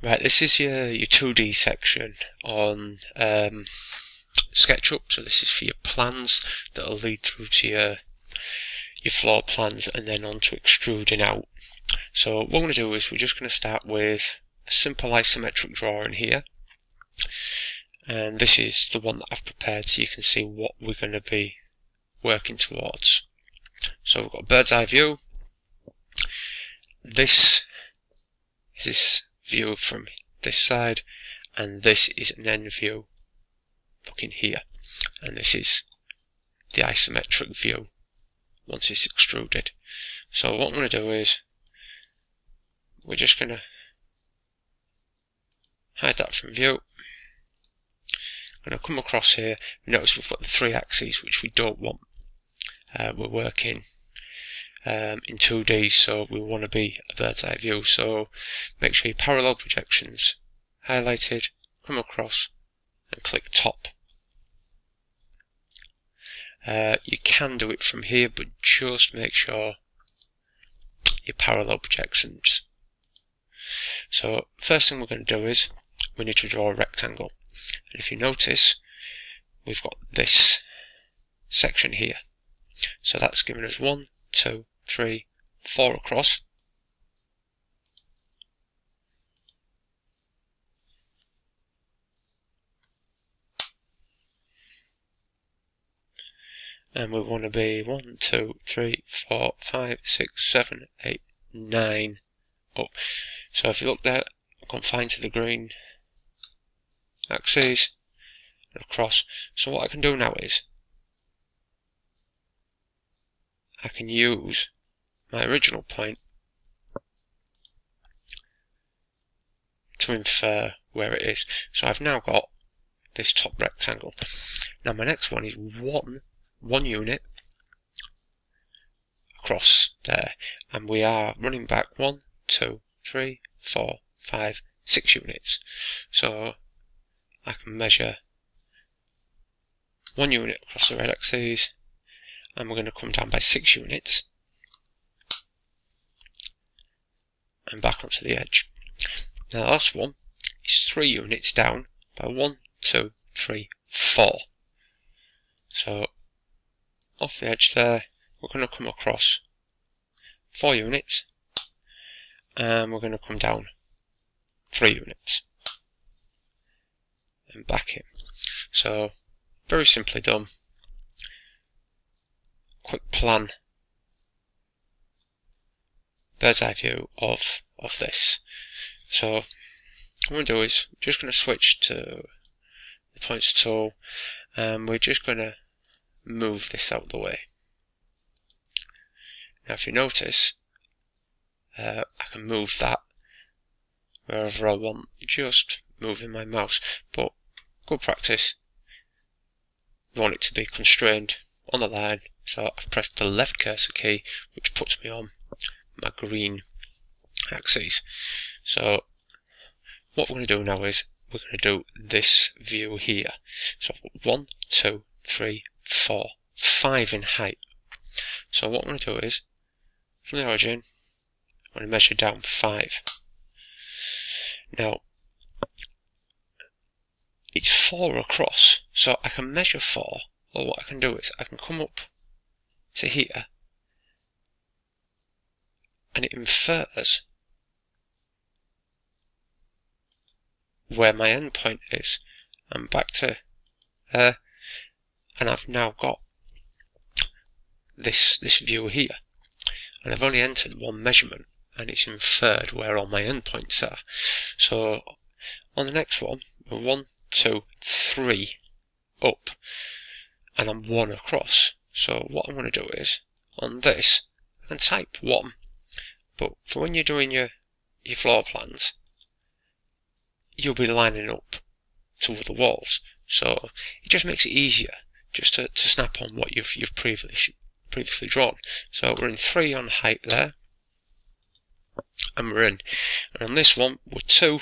Right, this is your 2D section on SketchUp. So this is for your plans that'll lead through to your floor plans and then on to extruding out. So what we're going to do is we're just going to start with a simple isometric drawing here. And this is the one that I've prepared so you can see what we're going to be working towards. So we've got a bird's eye view. This is this view from this side, and this is an end view looking here, and this is the isometric view once it's extruded. So what I'm going to do is we're just going to hide that from view. I'm going to come across here. Notice we've got the 3 axes, which we don't want. We're working in 2D, so we want to be a bird's eye view. So make sure your parallel projections highlighted, come across and click top. You can do it from here, but just make sure your parallel projections. So first thing we're going to do is we need to draw a rectangle, and if you notice we've got this section here, so that's giving us 1, 2, 3, 4 across. And we want to be 1, 2, 3, 4, 5, 6, 7, 8, 9 up. So if you look there, I'm confined to the green axis and across. So what I can do now is I can use my original point to infer where it is. So I've now got this top rectangle. Now my next one is one unit across there, and we are running back 1, 2, 3, 4, 5, 6 units. So I can measure 1 unit across the red axis, and we're going to come down by 6 units and back onto the edge. Now the last one is 3 units down by 1, 2, 3, 4. So off the edge there, we're going to come across 4 units, and we're going to come down 3 units and back in. So very simply done. Quick plan, bird's eye view of this. So what I'm going to do is just going to switch to the points tool, and we're just going to move this out of the way. Now if you notice, I can move that wherever I want, just moving my mouse, but good practice, you want it to be constrained on the line. So I've pressed the left cursor key, which puts me on my green axis. So what we're going to do now is we're going to do this view here. So I've got 1, 2, 3, 4, 5 in height. So what I'm going to do is, from the origin, I'm going to measure down 5. Now, it's 4 across, so I can measure 4, or what I can do is I can come up to here, and it infers where my end point is, and back to there, and I've now got this view here, and I've only entered 1 measurement, and it's inferred where all my endpoints are. So on the next one, we're 1, 2, 3 up, and I'm 1 across. So what I'm going to do is, on this, I can type 1, but for when you're doing your floor plans, you'll be lining up to other walls. So it just makes it easier just to snap on what you've previously drawn. So we're in 3 on height there, and we're in. And on this one, we're 2,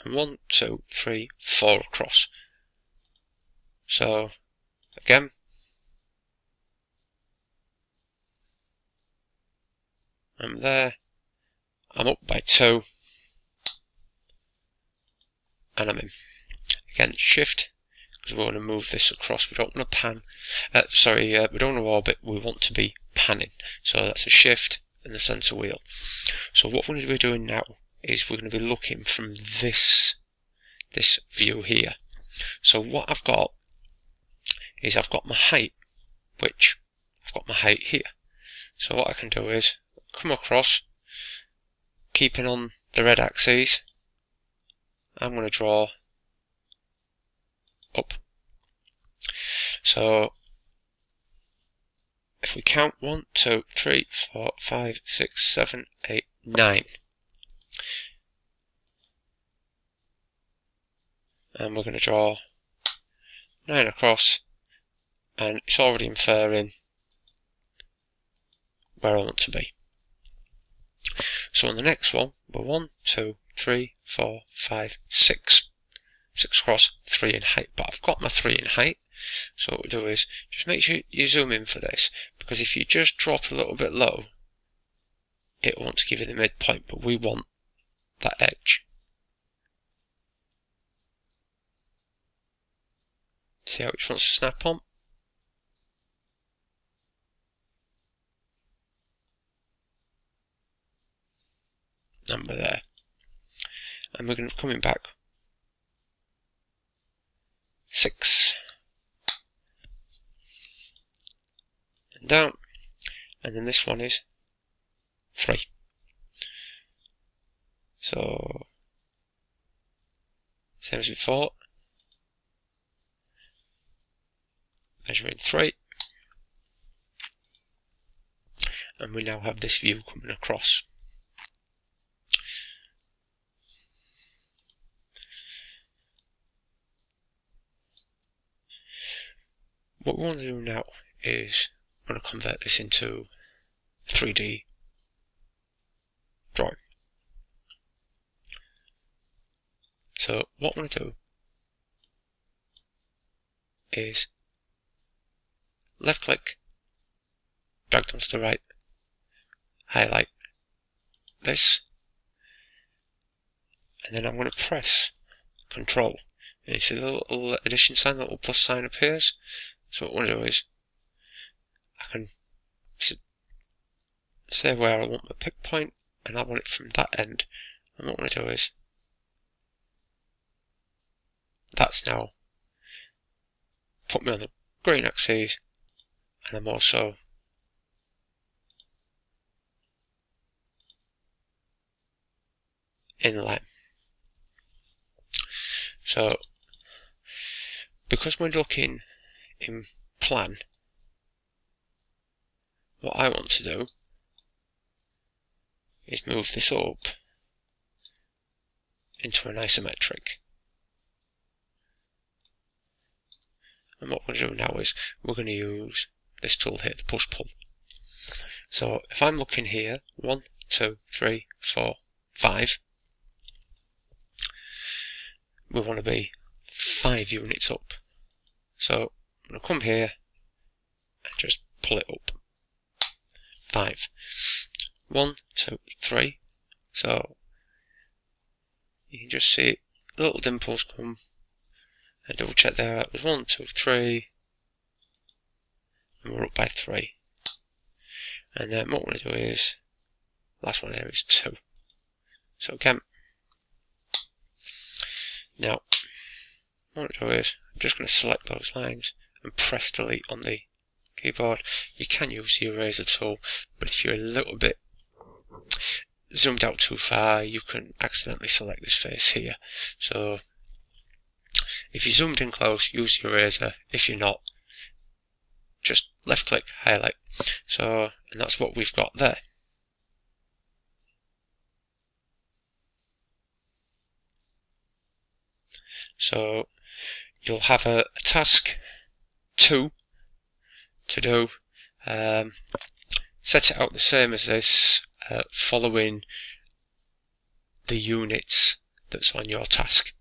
and 1, 2, 3, 4 across. So again, I'm there, I'm up by 2, and I'm in. Again, shift, because we want to move this across. We don't want to pan, we don't want to orbit, we want to be panning. So that's a shift and the center wheel. So what we're going to be doing now is we're going to be looking from this view here. So what I've got is I've got my height, which I've got my height here. So what I can do is come across, keeping on the red axis, I'm going to draw up. So if we count 1, 2, 3, 4, 5, 6, 7, 8, 9, and we're going to draw 9 across, and it's already inferring where I want to be. So on the next one, we're 1, 2, 3, 4, 5, 6. 6 across, 3 in height. But I've got my 3 in height. So what we do is, just make sure you zoom in for this, because if you just drop a little bit low, it wants to give you the midpoint, but we want that edge. See how it just wants to snap on? And we're there. And we're going to be coming back 6 and down, and then this one is 3. So same as before, measuring 3, and we now have this view coming across. What we want to do now is we want to convert this into 3D drawing. So what I want to do is left click, drag down to the right, highlight this, and then I'm going to press Control. And you see the little addition sign, the little plus sign appears. So what I want to do is I can say where I want my pick point, and I want it from that end. And what I want to do is that's now put me on the green axis, and I'm also in line. So because we're looking in plan, what I want to do is move this up into an isometric. And what we're going to do now is we're going to use this tool here, the push pull. So if I'm looking here, 1, 2, 3, 4, 5, we want to be 5 units up. So I'm going to come here and just pull it up. 5. 1, 2, 3. So you can just see little dimples come, and double check there. It was 1, 2, 3, and we're up by 3. And then what we're going to do is, last one here is 2. So again, now what I'm going to do is I'm just going to select those lines and press delete on the keyboard. You can use the eraser tool, but if you're a little bit zoomed out too far, you can accidentally select this face here. So if you zoomed in close, use the eraser. If you're not, just left click, highlight. So, and that's what we've got there. So you'll have a task 2 to do. Set it out the same as this, following the units that's on your task.